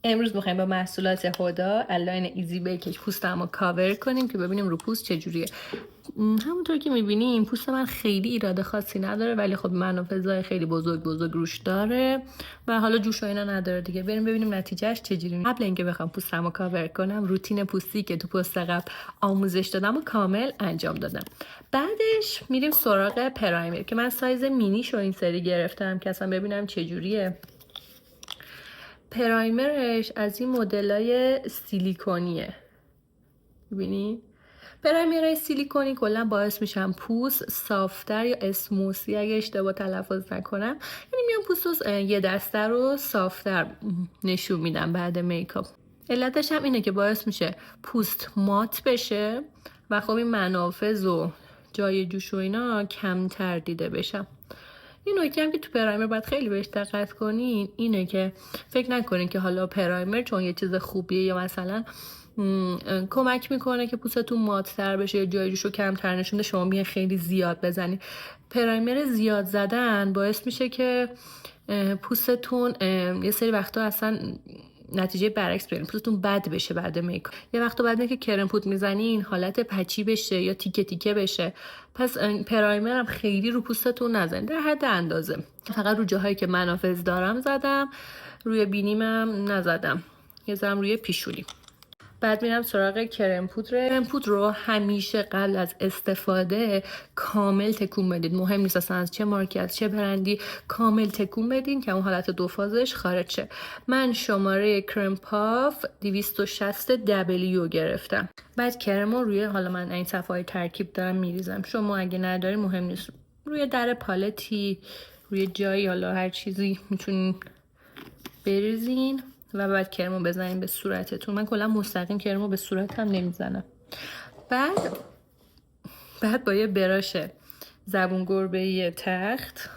امروز میخوایم با محصولات هدا الاین ایزی بیکش پوستمو کاور کنیم که ببینیم رو پوست چجوریه. همونطور که میبینیم پوست من خیلی ایراد خاصی نداره، ولی خب منافذهای خیلی بزرگ روش داره و حالا جوش و اینا نداره دیگه. بریم ببینیم نتیجهش چجوریه. قبل اینکه بخوام پوستمو کاور کنم روتین پوستی که تو پست قبل آموزش دادم و کامل انجام دادم. بعدش میریم سراغ پرایمر که من سایز مینیشو این سری گرفتم که اصلا ببینم چجوریه. پرایمرش از این مدلای سیلیکونیه. ببینید پرایمرهای سیلیکونی کلا باعث میشن پوست صافتر یا اسموسی اگه اشتباه تلفظ نکنم، یعنی میان پوست یه دسته رو صافتر نشون میدن بعد میکاپ. علتش هم اینه که باعث میشه پوست مات بشه و خب این منافذ و جای جوش و اینا کمتر دیده بشن. این نکته هم که تو پرایمر باید خیلی بهش دقت کنین اینه که فکر نکنین که حالا پرایمر چون یه چیز خوبیه یا مثلا کمک میکنه که پوستتون مات‌تر بشه یا جای جوشو کمتر نشون بده شما بیاین خیلی زیاد بزنید. پرایمر زیاد زدن باعث میشه که پوستتون یه سری وقتا اصلا نتیجه برعکس بگیرین، پوستتون بد بشه بعد میکاپ. یه وقتا بعد که کرم پود میزنین حالت پچی بشه یا تیکه تیکه بشه. پس پرایمر هم خیلی رو پوستتون نزنید، در حد اندازه. فقط رو جاهایی که منافذ دارم زدم، روی بینیمم نزدم، یه زدم روی پیشونی. بعد میرم سراغ کرم پودر. کرم پودر رو همیشه قبل از استفاده کامل تکون بدید. مهم نیست اصلا از چه مارکی از چه برندی، کامل تکون بدین که اون حالت دو فازش خارج شه. من شماره کرم پاف 260W گرفتم. بعد کرم رو روی، حالا من این صفحه ترکیب دارم میریزم، شما اگه نداری مهم نیست، روی در پالتی، روی جایی، حالا هر چیزی میتونین بریزین و بعد کرمو بزنین به صورتتون. من کلا مستقیم کرمو به صورتم نمیزنم. بعد با یه براش زبون گربه‌ای تخت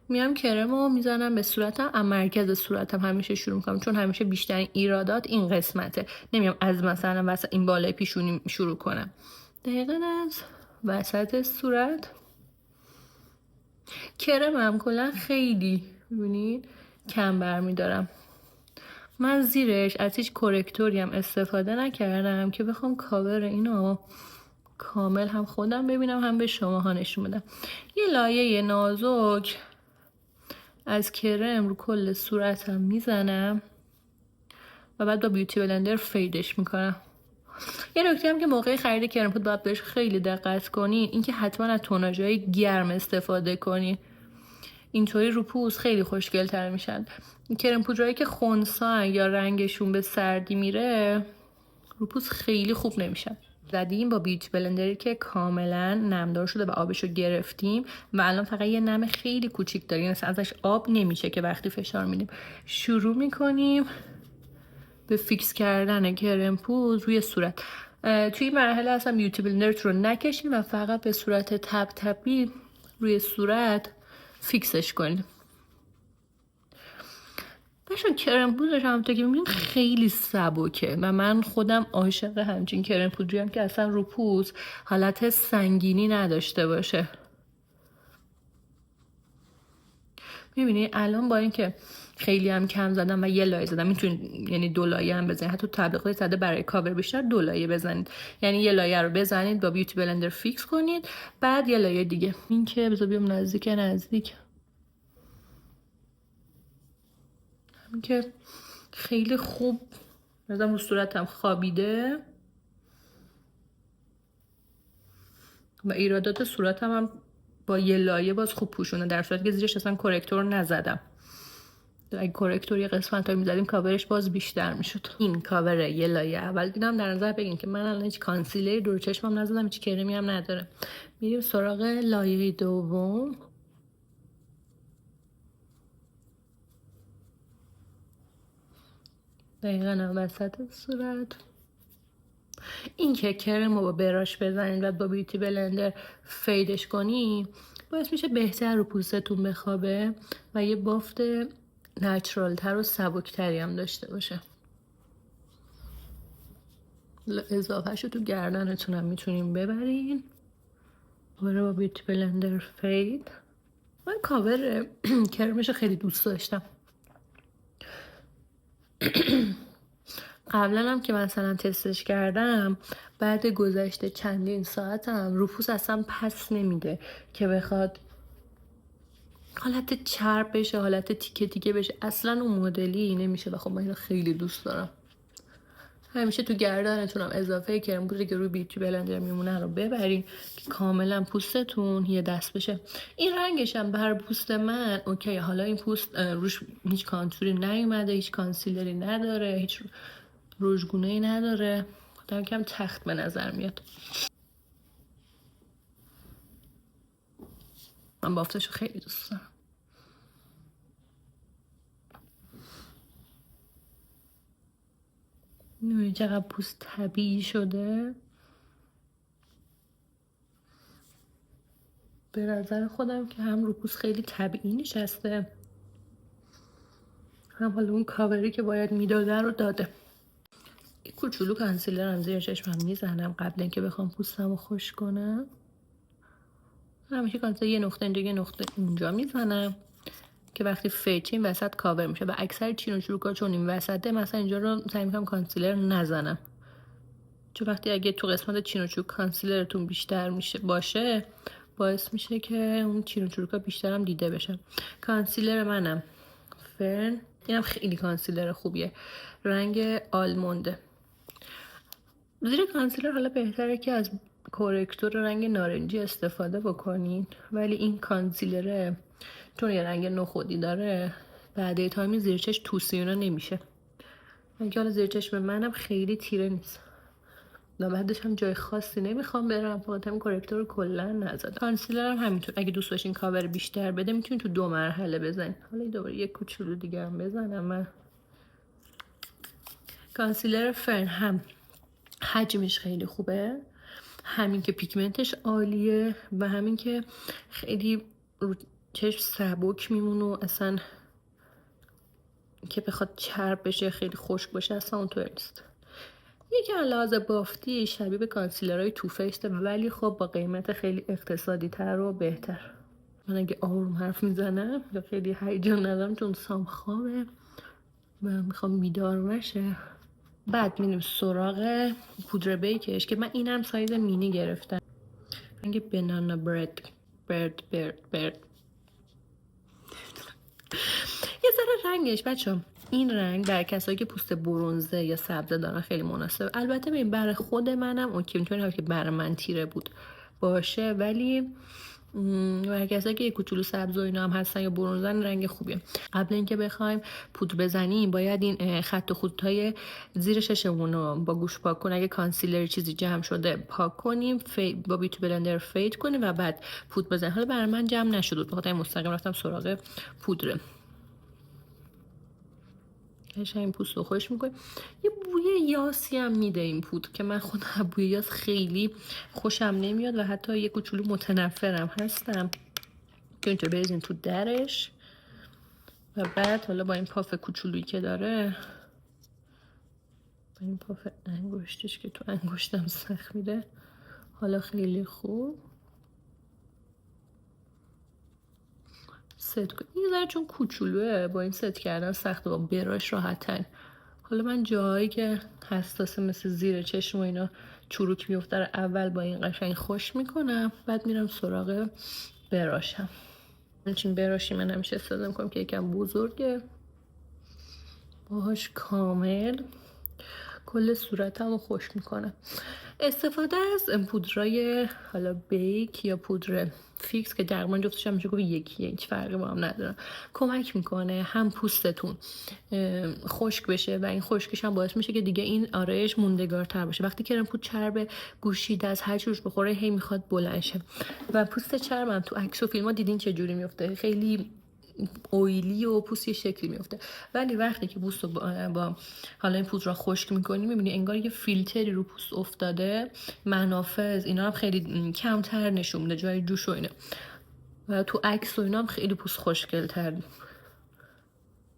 میام کرمو میزنم به صورتم. از مرکز صورتم همیشه شروع میکنم چون همیشه بیشترین ایرادات این قسمته. نمیام از مثلا وسط این بالای پیشونی شروع کنم، دقیقاً از وسط صورت. کرمم کلا خیلی ببینید کم برمیدارم. من زیرش از هیچ کرکتوری هم استفاده نکردم که بخوام کاور اینو کامل هم خودم ببینم هم به شماها نشون بدم. یه لایه نازک از کرم رو کل صورتم میزنم و بعد با بیوتی بلندر فیدش میکنم. یه نکته هم که موقع خرید کرم پود باید بهش خیلی دقت کنین این که حتما از توناژهای گرم استفاده کنین، اینطوری رو پوست خیلی خوشگل تر میشن. کرم پودرایی که خنثی یا رنگشون به سردی میره رو پوست خیلی خوب نمیشن. زدیم با بیوتی بلندری که کاملا نمدار شده و آبشو گرفتیم و الان فقط یه نم خیلی کوچیک داریم، مثلا ازش آب نمیشه که وقتی فشار میدیم. شروع میکنیم به فیکس کردن کرم پود روی صورت. توی این مرحله اصلا بیوتی بلندرت رو نکشیم و فقط به صورت تپ تپی روی صورت فیکسش کنیم. باشن کرم پودرش همونطور که میبینید خیلی سبکه و من خودم عاشق همچین کرم پودریم که اصلا رو پوست حالت سنگینی نداشته باشه. میبینید الان با اینکه خیلی هم کم زدم و یه لایه زدم، میتونید یعنی 2 لایه هم بزنید، حتی تبلیغات زده برای کاور بیشتر 2 لایه بزنید، یعنی یه لایه رو بزنید با بیوتی بلندر فیکس کنید بعد یه لایه دیگه. این که بذار بیام نزدیک که خیلی خوب مثلا رو صورتم خوابیده و ایرادات صورتم هم با یه لایه باز خوب پوشونه، در صورتی که زیرش اصلا کرکتور نزدم. اگه کرکتور یه قسمت هایی میزدیم کاورش باز بیشتر میشد. این کاور یه لایه اول دیدم در نظر بگین که من الان هیچ کانسیلر دور چشمم نزدم، هیچ کرمی هم نداره. میریم سراغ لایه دوم. دقیقاً وسط صورت. این که کرم رو با براش بزنید و با بیوتی بلندر فیدش کنی باعث میشه بهتر رو پوستتون بخوابه و یه بافت نچرال تر و سبکتری هم داشته باشه. اضافهشو تو گردنتون هم میتونیم ببرین. دوباره با بیوتی بلندر فید. من کاور کرمش خیلی دوست داشتم. قبلا هم که مثلا تستش کردم، بعد گذشته چندین ساعتم رو پوست اصلا پس نمیده که بخواد حالت چرب بشه، حالت تیکه تیکه بشه، اصلا اون مدلی نمیشه. و خب من اینو خیلی دوست دارم. همیشه تو گردنتونم اضافه کرم پودری که روی بیوتی بلندر میمونه رو ببرین که کاملا پوستتون یه دست بشه. این رنگش هم بر پوست من اوکی. حالا این پوست روش هیچ کانتوری نیومده، هیچ کانسیلری نداره، هیچ روژگونه‌ای نداره، خودم کم تخت به نظر میاد. من بافتشو خیلی دوست دارم. نمی‌دونی چقدر پوست طبیعی شده. به نظر خودم که هم رو پوست خیلی طبیعی نشسته، هم حالا اون کاوری که باید میداده رو داده. یه کوچولو کانسیلرم زیر چشمم میزنم قبل اینکه بخوام پوستمو خوش کنم. همیشه کانسیلر یه نقطه اینجا یه نقطه اونجا میزنم که وقتی فیچ این وسط کاور میشه. و اکثر چین و چروکا چون این وسطه، مثلا اینجا رو سعی میکنم کانسیلر نزنم، چون وقتی اگه تو قسمت چین و چروک کانسیلرتون بیشتر میشه باشه، باعث میشه که اون چین و چروکا بیشتر هم دیده بشه. کانسیلر منم فرن، اینم خیلی کانسیلر خوبیه، رنگ آلمونده. زیر کانسیلر حالا بهتره که از کورکتور رنگ نارنجی استفاده بکنین، ولی این کانسیلره چون یه رنگ نخودی داره، بعد تایمی زیر چشم توسیونا نمیشه. من که حالا زیر چشم منم خیلی تیره نیست و بعدش هم جای خاصی نمیخوام برم، فقط هم کورکتور رو کلا نزدم. کانسیلر هم همینطور، اگه دوست داشتین کاور بیشتر بده میتونین تو 2 مرحله بزنین. حالا دوباره یک کوچولو دیگه هم بزنم. من کانسیلر فرن هم حجمش خیلی خوبه، همین که پیگمنتش عالیه و همین که خیلی رو چشم سبک میمونه و اصلا که بخواد چرب بشه خیلی خشک باشه اصلا اونطور نیست. یکی از لحاظ بافتی شبیه به کانسیلرهای تو فیسته، ولی خب با قیمت خیلی اقتصادی تر و بهتر. من اگه آروم حرف میزنم یا خیلی هیجان ندارم چون سام خوابه و میخوام بیدار نشه. بعد میریم سراغ پودر بیکش که من اینم سایز مینی گرفتم، رنگ بنانا برد. یه ذره رنگش بچه این رنگ برای کسایی که پوست برنزه یا سبزه دارن خیلی مناسبه. البته ببین برای خود منم اوکی، میتونه که برای من تیره بود باشه، ولی برای کسایی که یه کوچولو سبز و اینا هم هستن یا برنزن رنگ خوبیه. قبل اینکه بخوایم پودر بزنیم باید این خط و خطای زیر ششمون رو با گوش پاک کنیم. اگه کانسیلر چیزی جمع شده پاک کنیم، با بیوتی بلندر فید کنیم و بعد پودر بزنیم. حالا برای من جمع نشد بود، بخاطر مستقیم رفتم سراغ پودر. این پوست رو خوش میکنه. یه بوی یاسی هم میده این پودر که من خودم بوی یاس خیلی خوشم نمیاد و حتی یه کوچولو متنفرم هستم که اینطور بریزین تو درش و بعد حالا با این پاف کوچولویی که داره، با این پاف انگشتش که تو انگشتم سخت میده، حالا خیلی خوب ست کن. این ذره چون کوچولوه با این ست کردن سخته، با براش راحتن. حالا من جاهایی که حساسه مثل زیر چشم و اینا چروک میفته رو اول با این قشنگ خوش میکنم، بعد میرم سراغ براشم. همچین براشی من همیشه استفاده میکنم که یکم بزرگه، باهاش کامل کل صورتم رو خوش میکنم. استفاده از پودرای حالا بیک یا پودر فیکس که تقریبا جفتش هم میشه گفت یکیه، هیچ فرقی با هم ندارن، کمک میکنه هم پوستتون خشک بشه و این خشکش هم باعث میشه که دیگه این آرایش موندگارتر باشه. وقتی کرم پود چرب گوشیده از هر چیزش بخوره هی میخواد بلند شه و پوست چربم تو عکس و فیلم‌ها دیدین چه جوری میفته، خیلی اویلی و پوست یه شکلی میفته. ولی وقتی که پوست رو با حالا این پودر رو خشک میکنی میبینی انگار یه فیلتری رو پوست افتاده، منافذ اینا هم خیلی کمتر نشون میده، جای جوش و اینا، و تو عکس و اینا هم خیلی پوست خوشگل‌تر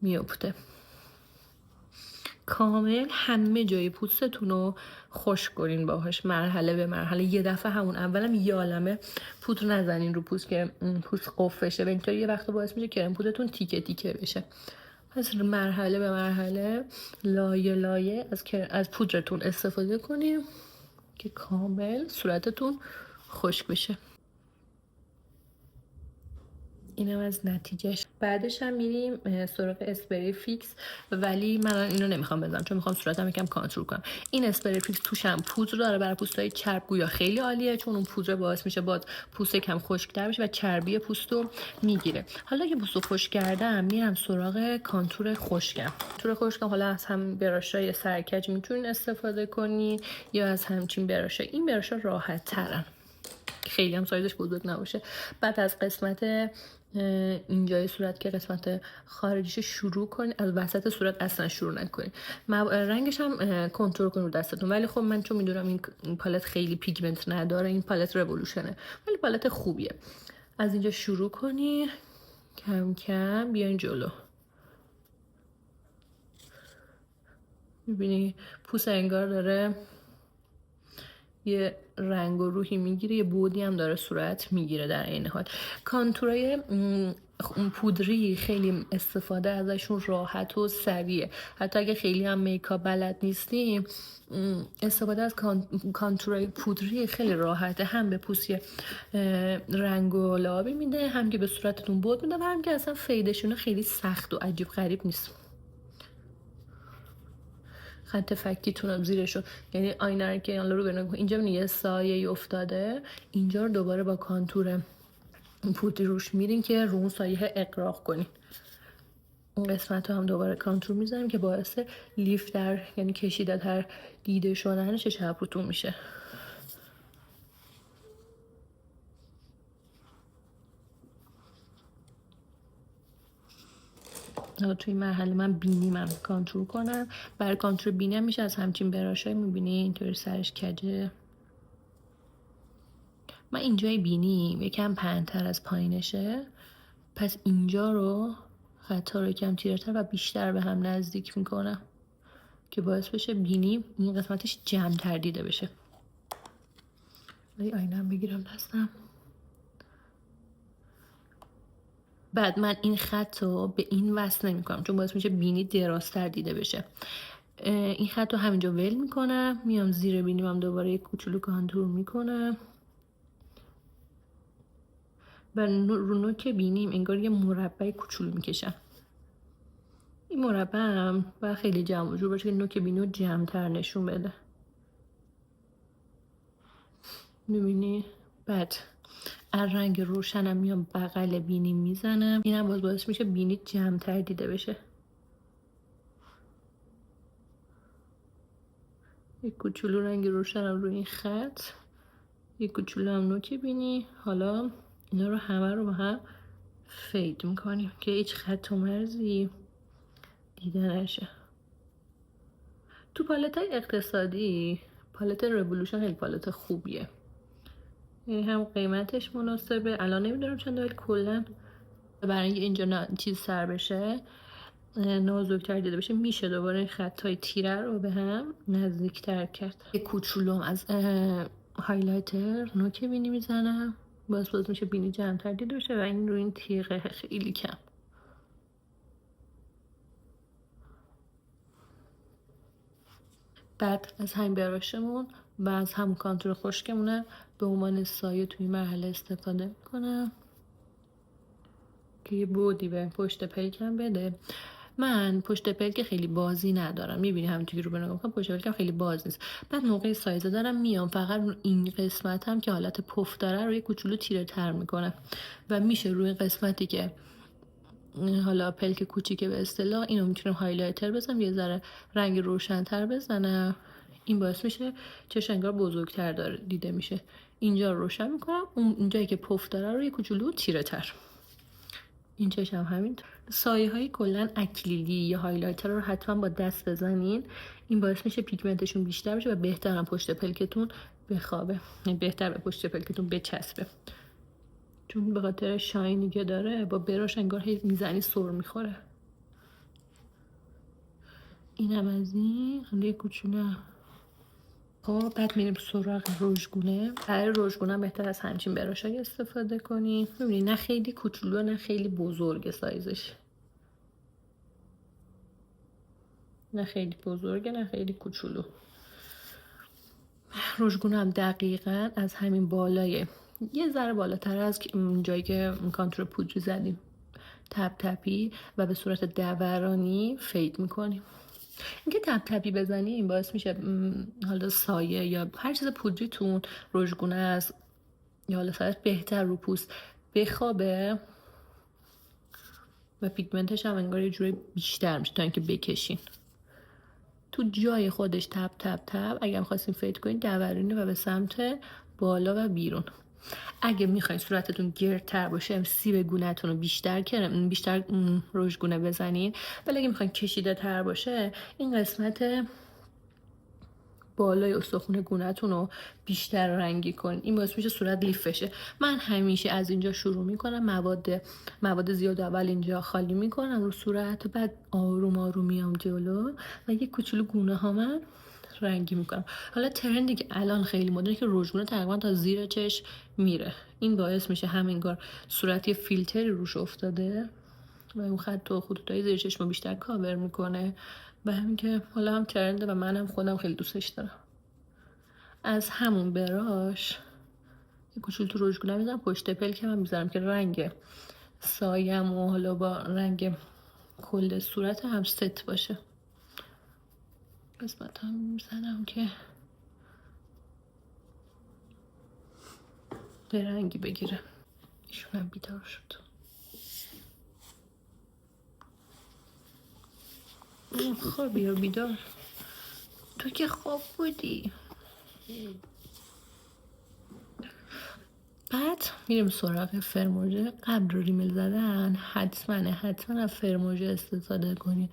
میفته. کامل همه جای پوستتون رو خشک کنین باهاش، مرحله به مرحله. یه دفعه همون اولم یه عالمه پودر نزنین رو پوست که پوست قفل بشه و اینطوری یه وقت باعث میشه کرم پودرتون تیکه تیکه بشه. پس مرحله به مرحله، لایه لایه از پودرتون استفاده کنیم که کامل صورتتون خشک بشه. اینم از نتیجهش. بعدش هم میریم سراغ اسپری فیکس، ولی من اینو نمیخوام بزنم چون میخوام صورتم یکم کانتور کنم. این اسپری فیکس توش هم پودر داره برای پوستای چرب گویا خیلی عالیه، چون اون پودر باعث میشه با پوست یکم خشک‌تر بشه و چربی پوستو میگیره. حالا که پوستو خشک کردم میرم سراغ کانتور خشکم. کانتور خشکم حالا از هم براشای سرکج میتونین استفاده کنین یا از همچین براشای. این براشا راحت ترن، خیلی هم سایزش بزرگ نباشه. بعد از قسمت اینجای صورت که قسمت خارجیش شروع کنید، از وسط صورت اصلا شروع نکنید. رنگش هم کنترل کنید رو دستتون. ولی خب من چون میدونم این پالت خیلی پیگمنت نداره، این پالت رولوشنه ولی پالت خوبیه. از اینجا شروع کنی کم کم بیاین جلو. میبینی پوست انگار داره یه رنگ و روحی میگیره، یه بودی هم داره صورت میگیره. در این حال کانتورای پودری خیلی استفاده ازشون راحت و سریعه. حتی اگه خیلی هم میکاپ بلد نیستیم، استفاده از کانتورای پودری خیلی راحته. هم به پوست رنگ و لعابی میده، هم که به صورتتون بود میده، و هم که اصلا فیدشون خیلی سخت و عجیب غریب نیست. خط فکیتون هم زیرشون، یعنی آینه رو که رو بنگاه اینجا یه سایه افتاده، اینجا رو دوباره با کانتور پودری روش میرین که رو اون سایه اقراق کنین. اون قسمت رو هم دوباره کانتور میزنیم که باعث لیفت در، یعنی کشیده تر دیده شدن چشم ابروتون میشه. توی مرحله من بینیمم کانتور کنم. برای کانتور بینیم میشه از همچین براشای، میبینی اینطوری سرش کجه. من اینجای بینیم یکم پهن‌تر از پایینشه، پس اینجا رو خطا رو یکم تیره‌تر و بیشتر به هم نزدیک میکنم که باعث بشه بینی این قسمتش جمع‌تر دیده بشه. ولی آینه‌ام بگیرم دستم. بعد من این خط رو به این وصل نمی کنم چون باعث میشه بینی درازتر دیده بشه. این خط رو همینجا ول میکنم، میام زیر بینیم هم دوباره یک کوچولو کانتور میکنم و رو نوک بینیم انگار یه مربع کوچولو میکشم. این مربع هم باید خیلی جمع و جور باشه که نوک بینی رو جمع‌تر نشون بده. میبینی؟ بعد از رنگ روشنم میام بغل بینی میزنم، اینم باعث میشه بینی جمع‌تر دیده بشه. یک کوچولو رنگ روشنم روی این خط، یک کوچولو هم نوک بینی. حالا اینا رو همه رو با هم فید میکنیم که هیچ خط و مرزی دیده نشه. تو پالت های اقتصادی پالت رولوشن خیلی پالت خوبیه، یعنی هم قیمتش مناسبه. الان نمیدونم چند، ولی کلا برای اینکه اینجا چیز سر بشه، نازک‌تر دیده بشه، میشه دوباره این خطای تیره رو به هم نزدیک‌تر کرد. یک کوچولو از هایلایتر نوک بینی میزنم، باز میشه بینی جمع‌تر دیده بشه و این رو این تیغه خیلی کم. بعد از همین براشمون و از همون کانتور خشکمونه به عنوان سایه توی مرحله استفاده میکنم که یه بودی به پشت پلکم بده. من پشت پلک خیلی بازی ندارم، میبینی همینطوری رو به نگاه کنم پشت پلکم خیلی باز نیست. بعد موقع سایزه دارم میام فقط این قسمت هم که حالت پف داره رو یه کوچولو تیره تر میکنم و میشه روی قسمتی که حالا پلک کوچیکه به اصطلاح، اینو میتونم هایلایتر بزنم، یه ذره رنگ روشن‌تر بزنم. این باعث میشه چشم انگار بزرگتر داره دیده میشه. اینجا رو روشن میکنم، اون جایی که پف داره رو یه کوچولو تیره تر. این چشم همین. سایه های کلا اکلیلی یا هایلایتر رو حتما با دست بزنین، این باعث میشه پیگمنتشون بیشتر بشه و بهتر هم پشت پلکتون بخوابه، یعنی بهتر به پشت پلکتون بچسبه، چون به خاطر شاینی که داره با براش انگار هی میزنی سر میخوره. اینم از این یه کوچولو. خب بعد میریم سراغ رژگونه. برای رژگونه بهتر از همچین براشای استفاده کنیم. ببینید نه خیلی کوچولو نه خیلی بزرگ سایزش. نه خیلی بزرگه نه خیلی کوچولو. رژگونه هم دقیقاً از همین بالای یه ذره بالاتر از جایی که کانتور پودری زدیم تپ تپی و به صورت دورانی فید میکنیم. اینکه تپ تپی بزنیم باعث میشه حالا سایه یا هر چیز پودریتون رژگونه است یا حالا سایت بهتر رو پوست بخوابه و پیگمنتش هم انگار یه جوری بیشتر میشه تا اینکه بکشین. تو جای خودش تپ تپ تپ اگر خواستین فید کنین دورانی و به سمت بالا و بیرون. اگه میخواین صورتتون گردتر باشه سیب گونه‌تون رو بیشتر رژگونه بزنین، ولی اگه میخواین کشیده تر باشه این قسمت بالای استخوان گونه‌تون رو بیشتر رنگی کنین. این باعث میشه صورت لیف بشه. من همیشه از اینجا شروع میکنم، مواد زیاد اول اینجا خالی میکنم رو صورت، بعد آروم آروم میام جلو و یه کوچولو گونه ها من رنگی میکنم. حالا ترندی که الان خیلی مدرنه که رژگونه تقریبا تا زیر چشم میره. این باعث میشه همینگار صورت یه فیلتری روش افتاده و اون خط و خطوطای زیر چشم بیشتر کاور میکنه و همین که حالا هم ترنده و منم خودم خیلی دوستش دارم. از همون براش یه کوچولو تو رژگونه میذارم پشت پلکم هم میذارم که رنگ سایم و حالا با رنگ کل صورت هم ست باشه. قسمت هم میزنم که به رنگی بگیره. ایشون هم بیدار شد. خوابی رو بیدار تو که خواب بودی. بعد میریم سراغ فرموژه. قبل ریمل زدن حتما از فرموژه استفاده کنید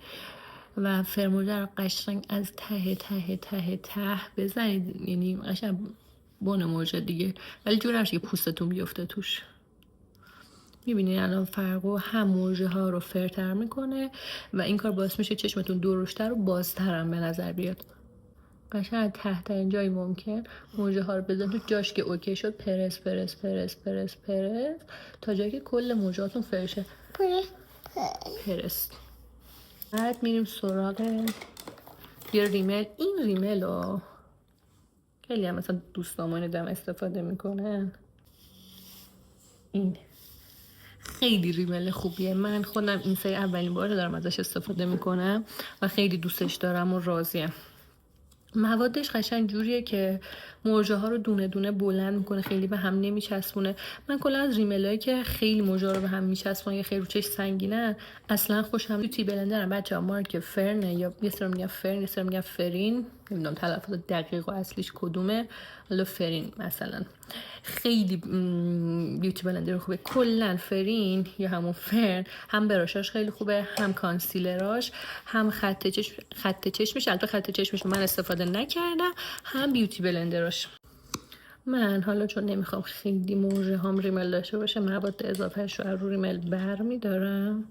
و فرموژه رو قشنگ از ته ته ته ته بزنید، یعنی قشنگ بن موژه دیگه، ولی جور نشه که پوستتون بیفته توش. میبینید الان فرقو هم موژه ها رو فرتر میکنه و این کار باعث میشه چشمتون درشتر و بازتر هم به نظر بیاد. قشنگ تحت جایی ممکن موجه ها رو بزن تو جاش که اوکی شد پرس پرس پرس پرس پرس تا جایی که کل موجهاتون فرشه. پرس. بعد میریم سراغ یه ریمل. این ریمل رو خیلی هم مثلا دوستامون دم استفاده میکنن. این خیلی ریمل خوبیه. من خودم این سری اولین بار دارم ازش استفاده میکنم و خیلی دوستش دارم و راضیم. موادش قشنگ جوریه که موجه ها رو دونه دونه بلند میکنه، خیلی به هم نمیچسبونه. من کلا از ریملایی که خیلی موجه رو به هم میچسبونن یا خیلی رو چش سنگینه اصلا خوشم. بیوتی بلندرم بچه‌ها، مارک فرن یا یه سری میگن فرن یه سری میگن فرین، نمیدونم تلفظ دقیق و اصلیش کدومه، حالا فرین مثلا. خیلی بیوتی بلندر خوبه. کلا فرین یا همون فرن هم براشاش خیلی خوبه، هم کانسیلراش، هم خط چشمش. البته خط چشمش من استفاده نکردم، هم بیوتی بلندراش. من حالا چون نمیخوام خیلی موجه هم ریمل داشته باشه مواد اضافهش رو ریمل بر میدارم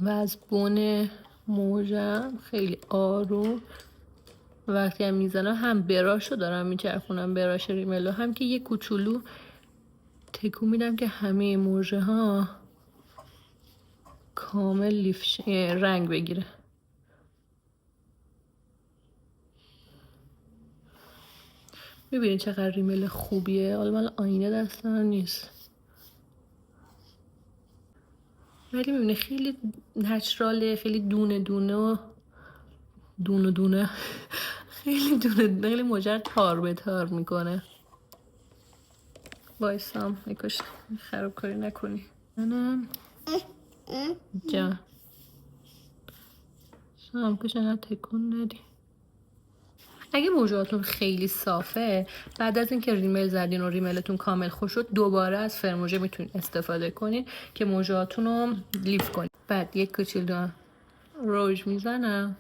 و از بن موجم خیلی آروم وقتی هم میزنم هم براشو دارم میچرخونم، براش ریملو، هم که یه کوچولو تکون میدم که همه موجه ها کامل رنگ بگیره. میبینید چقدر ریمل خوبیه. حالا من آینه دستم نیست ولی میبینید خیلی نچراله، خیلی دونه دونه خیلی موجه تار به تار میکنه. بایستم یکاش خراب کاری نکنی. منم جا شام کشنه تکون ندی. اگه موجهاتون خیلی صافه بعد از اینکه ریمل زدین و ریملتون کامل خوش شد دوباره از فرموژه میتونین استفاده کنین که موجهاتون رو لیف کنین. بعد یک کوچولو روژ میزنم.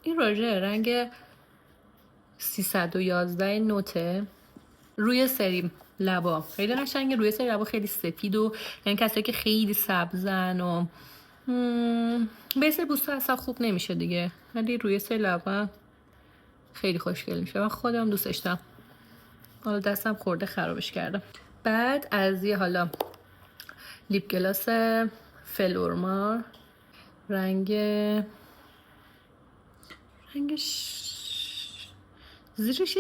این روژه رنگ 311 نوته. روی سری لبا خیلی قشنگه، روی سری لبا خیلی سفید و یعنی کسایی که خیلی سبزن و به سری بوستا اصلا خوب نمیشه دیگه، ولی روی سری لبا خیلی خوشگل میشه و خودم دوستش دارم. حالا دستم خورده خرابش کردم. بعد از یه حالا لیپ گلاس فلورما رنگش زیرش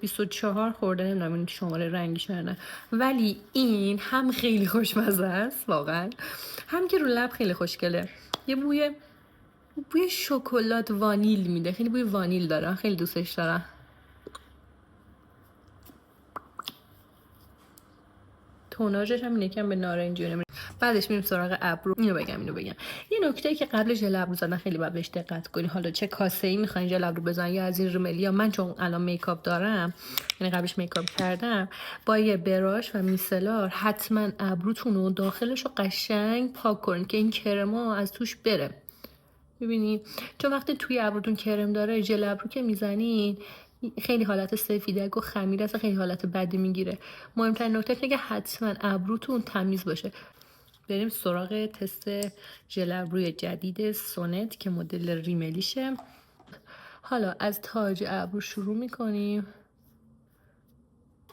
024 خورده، نمیدونم این شماره رنگیش نه، ولی این هم خیلی خوشمزه است واقعا، هم که رو لب خیلی خوشگله. یه بوی شکلات وانیل میده، خیلی بوی وانیل داره، خیلی دوستش دارم. توناژش هم یکم به نارنجی نمیره. بعدش میریم سراغ ابرو. اینو بگم یه نکته ای که قبل ژل ابرو زدن خیلی باید بهش دقت کنی. حالا چه کاسه‌ای میخواین ژل ابرو بزنین یا از این ریملی، یا من چون الان میکاپ دارم، یعنی قبلش میکاپ کردم، با یه براش و میسلار حتما ابروتون رو داخلش رو قشنگ پاک کنین که این کرما از توش بره. ببینی چون وقتی توی ابروتون کرم داره، ژل ابرو که میزنین خیلی حالت سفیدک و خمیر است، خیلی حالت بدی میگیره. مهمترین نکته اینه که حتما ابروتون تمیز باشه. بریم سراغ تست ژل ابروی جدید سونت که مدل ریملیشه. حالا از تاج ابرو شروع میکنیم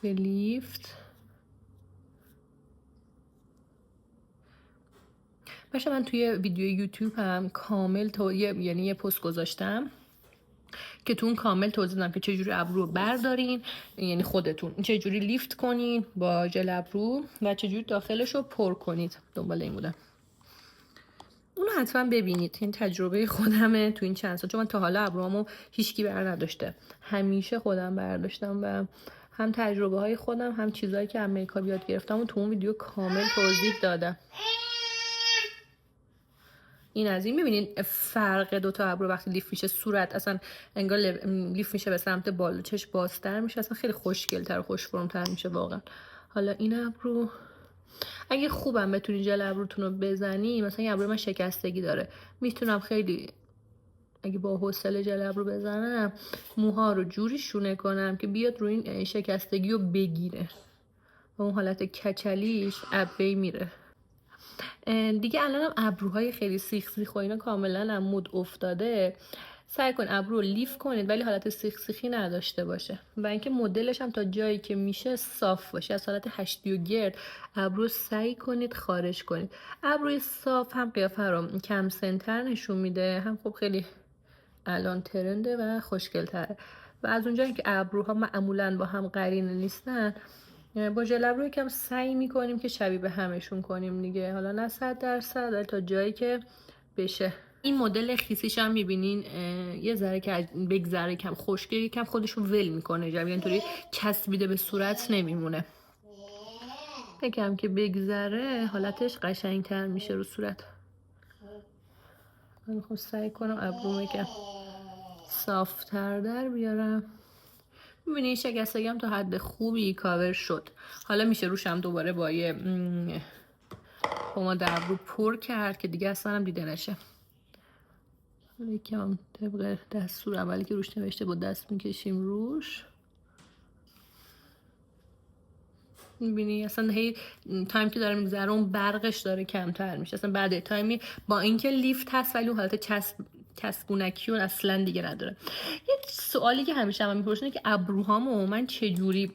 به لیفت. باشه من توی ویدیو یوتیوب هم کامل یعنی یه پست گذاشتم که تو اون کامل توضیح دادم که چجوری ابرو رو بردارین، یعنی خودتون چجوری لیفت کنین با ژل ابرو و چجوری داخلش رو پر کنید. دنبال این بودم، اونو حتما ببینید. این تجربه خودمه تو این چند سال، چون من تا حالا ابروامو هیچکی بر نداشته، همیشه خودم برداشتم و هم تجربه های خودم هم چیزایی که از میکاپ یاد گرفتم و تو اون ویدیو کامل توضیح دادم. این از این. میبینین فرق دوتا ابرو وقتی لیف میشه، صورت اصلا انگار لیف میشه به سمت بالا، چشم بازتر میشه، اصلا خیلی خوشگل‌تر و خوش‌فرم‌تر میشه واقعا. حالا این ابرو اگه خوبم بتونی ژل ابروتون رو بزنی، مثلا این ابرو من شکستگی داره، میتونم خیلی اگه با حوصله ژل ابرو بزنم موها رو جوری شونه کنم که بیاد روی این شکستگی رو بگیره و اون حالت کچلیش ابی میره. دیگه الانم ابروهای خیلی سیخ سیخ و اینا کاملا هم مود افتاده. سعی کن ابرو لیف کنید ولی حالت سیخ سیخی نداشته باشه و اینکه مدلش هم تا جایی که میشه صاف باشه. از حالت هشتی و گرد ابرو سعی کنید خارج کنید. ابروی صاف هم قیافه رو کم سنتر نشون میده، هم خب خیلی الان ترنده و خوشگل تره. و از اونجایی که ابروها معمولا با هم قرینه نیستن، با ژل ابرو یکم سعی میکنیم که شبیه به همشون کنیم دیگه. حالا نه 100% تا جایی که بشه. این مدل خیسیش هم میبینین یه ذره که بگذره کم خشکه، یکم خودش رو ول میکنه، جوی اینطوری چسبیده به صورت نمیمونه. یکم که بگذره حالتش قشنگتر میشه رو صورت. من خب سعی کنم ابروم یکم صافتر در بیارم. میبینی شکستگی هم تا حد خوبی کاور شد. حالا میشه روشم دوباره با یه پماد ابرو پر کرد که دیگه اصلا هم دیده نشه. یکم طبق دستور اولی که روش نوشته با دست میکشیم روش. میبینی اصلا هی تایم که داره میگذره اون برقش داره کمتر میشه. اصلا بعد تایمی با اینکه لیفت هست ولی اون حالت چسبونکی اون اصلا دیگه نداره. یه سوالی که همیشه من میپرسن که ابروهامو من چه جوری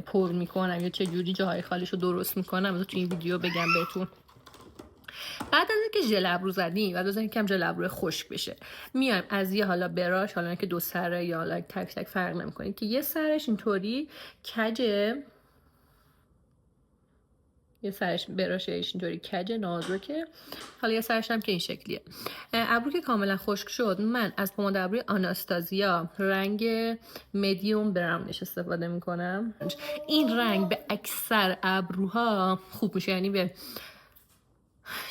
پر میکنم یا چه جوری جاهای خالیشو درست میکنم. تو این ویدیو بگم بهتون. بعد از اینکه ژل ابرو زدیم و دوزن کم ژل ابرو خشک بشه، میایم از یه حالا براش، حالا که دو سره یا حالا تک تک فرق نمیکنه، که یه سرش اینطوری کجه، یه سرش براشش اینطوری کج نازکه، حالا یه سرش هم که این شکلیه. ابرو که کاملا خشک شد، من از پماد ابروی آناستازیا رنگ مدیوم براونش استفاده میکنم. این رنگ به اکثر ابروها خوب میشه، یعنی به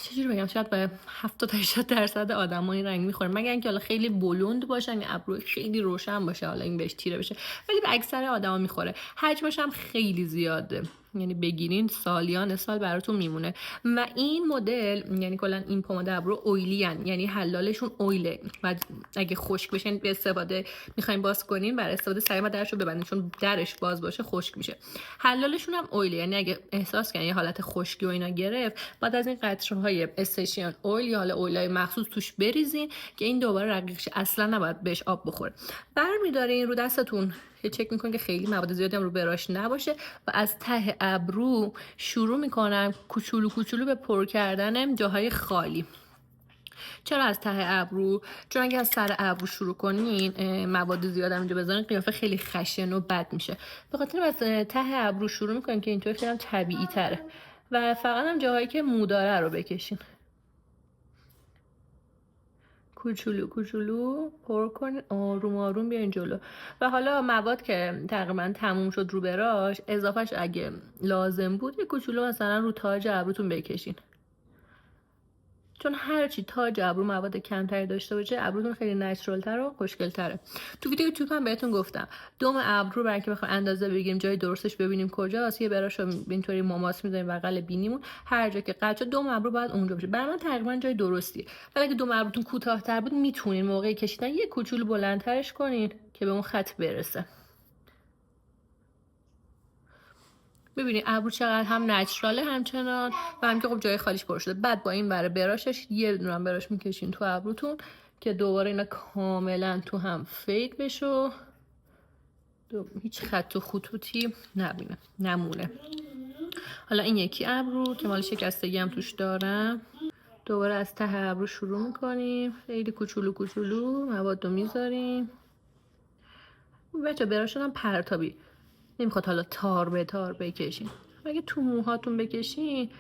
چجوری بگم، شاید به 70-80% آدما این رنگ میخوره، مگر اینکه حالا خیلی بلوند باشن یا ابرو خیلی روشن باشه حالا این بهش تیره بشه، ولی به اکثر آدما میخوره. حجمش هم خیلی زیاده، یعنی بگیرین سالیان سال براتون میمونه. و این مدل یعنی کلا این پماد ابرو اویلی ان، یعنی حلالشون اویله و اگه خشک بشن به استفاده میخواین باز کنین، برای استفاده سریع ما درشو ببندین، چون درش باز باشه خشک میشه. حلالشون هم اویله، یعنی اگه احساس کنین یه حالت خشکی و اینا گرفت، بعد از این قطره‌های اسپری استیشن اویل یا حالا اویلای مخصوص توش بریزین که این دوباره رقیق شه. اصلا نباید بهش آب بخوره. برمی‌دارین رو دستتون چک میکنین که خیلی مواد زیادی هم رو براش نباشه و از ته ابرو شروع میکنم کوچولو کوچولو به پر کردن جاهای خالی. چرا از ته ابرو؟ چون اگه از سر ابرو شروع کنین مواد زیاد هم اینجا بذارین قیافه خیلی خشن و بد میشه. به خاطر از ته ابرو شروع میکنین که اینطوری خیلی طبیعی تره و فقط هم جاهایی که مو داره رو بکشین. کوچولو کوچولو پر کنین، آروم آروم بیاین جلو. و حالا مواد که تقریبا تموم شد رو براش، اضافهش اگه لازم بود یه کوچولو مثلا رو تاج ابروتون بکشین، چون هرچی تاج ابرو مواد کمتری داشته باشه ابروتون خیلی نچرال تر و خوشگل تره. تو ویدیو یوتیوب هم بهتون گفتم دوم ابرو برای اینکه بخوایم اندازه بگیریم جای درستش ببینیم کجاست، یه براشو اینطوری ماماس میذاریم بغل بینیمون، هر جا که قد شد دوم ابرو باید اونجا باشه. برای من تقریبا جای درستیه. ولی اگه دوم ابروتون کوتاه‌تر بود میتونین موقع کشیدن یه کوچولو بلندترش کنین که به اون خط برسه. ببینید ابرو چقدر هم نچراله همچنان و هم که خب جای خالیش پر شده. بعد با این برای براشش یه دونه براش میکشین تو ابروتون که دوباره اینا کاملا تو هم فید بشه، هیچ خط و خطوطی نمونه. حالا این یکی ابرو که مال شکستگی هم توش دارم، دوباره از ته ابرو شروع میکنیم، خیلی کوچولو کوچولو مواد رو میذاریم. بچه براشون هم پرتابی نمیخواد حالا تار به تار بکشین. اگه تو موهاتون بکشین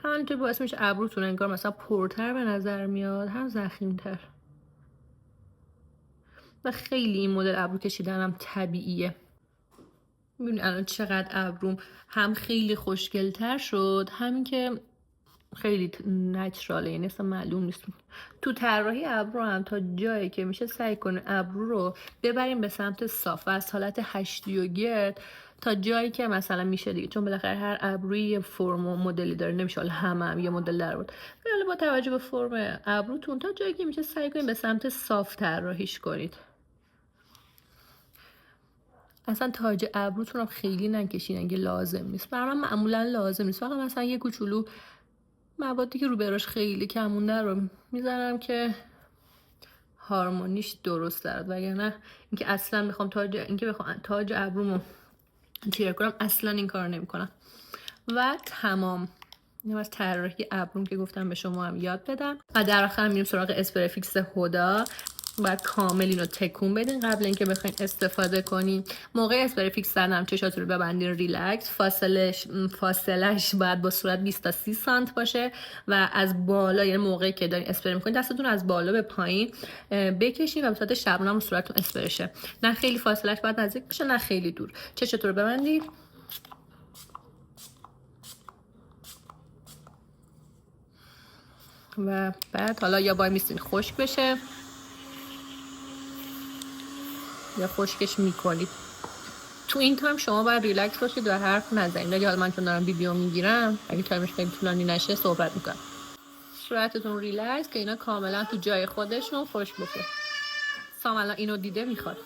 همینطور باعث میشه ابروتون انگار مثلا پرتر به نظر میاد، هم ضخیم‌تر. و خیلی این مدل ابرو کشیدن هم طبیعیه. ببینید الان چقدر ابروم هم خیلی خوشگل‌تر شد، همین که خیلی نچراله، یعنی اصلا معلوم نیست. تو طراحی ابرو هم تا جایی که میشه سعی کنه ابرو رو ببریم به سمت صاف و از حالت هشتی و گرد تا جایی که مثلا میشه دیگه، چون بالاخره هر ابروی یه فرم و مدلی داره، نمیشه حالا هم یه مدل در بود. ولی با توجه به فرم ابروتون تا جایی که میشه سعی کنید به سمت صاف طراحیش کنید. اصلا تاج ابروتون رو خیلی نکشین اگه لازم نیست. برای من معمولا لازم نیست، فقط مثلا یه کوچولو موادی که رو براش خیلی کمونده رو میذارم که هارمونیش درست دارد. وگرنه اینکه اصلا میخوام تاج ابرومو تیره کنم اصلا این کار نمیکنم. و تمام. اینم از طراحی ابروم که گفتم به شما هم یاد بدم. و در آخر میریم سراغ اسپری فیکس هدا. باید کامل اینو تکون بدین قبل اینکه بخواین استفاده کنین. موقع اسپری فیکس زدن چشاتون رو ببندین ریلکس. فاصلش باید با صورت 20 تا 30 سانت باشه و از بالا، یعنی موقعی که دارین اسپری میکنین دستتون از بالا به پایین بکشین و به صورت شبنم صورتتون اسپری شه. نه خیلی فاصلش باید نزدیک باشه نه خیلی دور. چشاتون رو ببندین و بعد حالا یا وای میستین خشک بشه یا خشکش میکنید. تو این تایم شما باید ریلکس باشید و حرف نزنید. اگه حالا من چون دارم ویدیو میگیرم اگه تایمش خیلی طولانی نشه صحبت میکنم. صورتتون ریلکس که اینا کاملا تو جای خودشون خشک بشه. سام الان اینو دیده میخواد.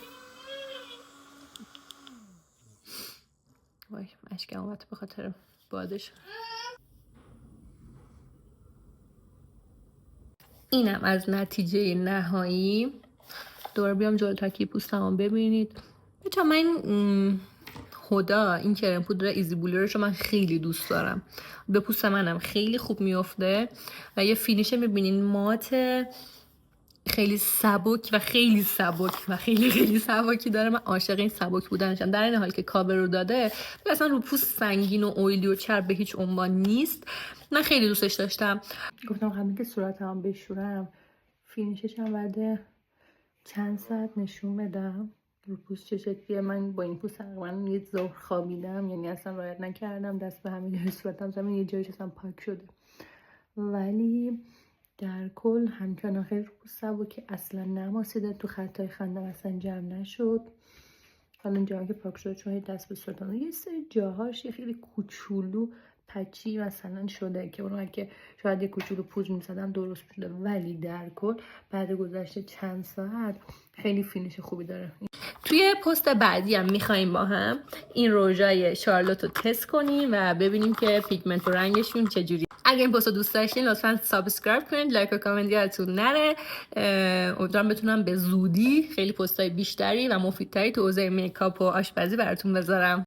وای اشکم اومد به خاطر بادش. اینم از نتیجه نهایی. دوباره بیام جلو تاکی پوستمو ببینید. بچه‌ها من هدا این کرم پودر ایزی بولرش رو من خیلی دوست دارم. به پوست منم خیلی خوب میفته و یه فینیش میبینین مات خیلی سبک و خیلی سبکی داره. من عاشق این سبک بودنشم. در این حال که کاور رو داده اصلا رو پوست سنگین و اویلی و چرب به هیچ عنوان نیست. من خیلی دوستش داشتم. گفتم همین که صورتم بشورم فینیشش هم بعد چند ساعت نشون بدم رو پوست چه شکلیه. من با این پوست تقریبا یه ظهر خوابیدم، یعنی اصلا رعایت نکردم، دست به همین صورتم زمین یه جایش اصلا پاک شده. ولی در کل همچنان خیلی رو پوست که اصلا نماسیده، تو خطای خندم اصلا جمع نشد. حالا جایی که پاک شده چون دست به صورتم یه سری جاهاش یه خیلی کوچولو پچی مثلا شده که اون که شاید یه کوچولو پوز می‌زدم درست می‌شده، ولی در کل بعد گذشته چند ساعت خیلی فینیش خوبی داره. توی پست بعدی هم میخوایم با هم این روژای شارلوت رو تست کنیم و ببینیم که پیگمنت و رنگشون چجوری. اگه این پست رو دوست داشتین لطفا سابسکرایب کنید، لایک و کامنت یادتون نره. امیدوارم بتونم به زودی خیلی پستای بیشتری و مفیدتری تو حوزه میکاپ و آشپزی براتون بذارم.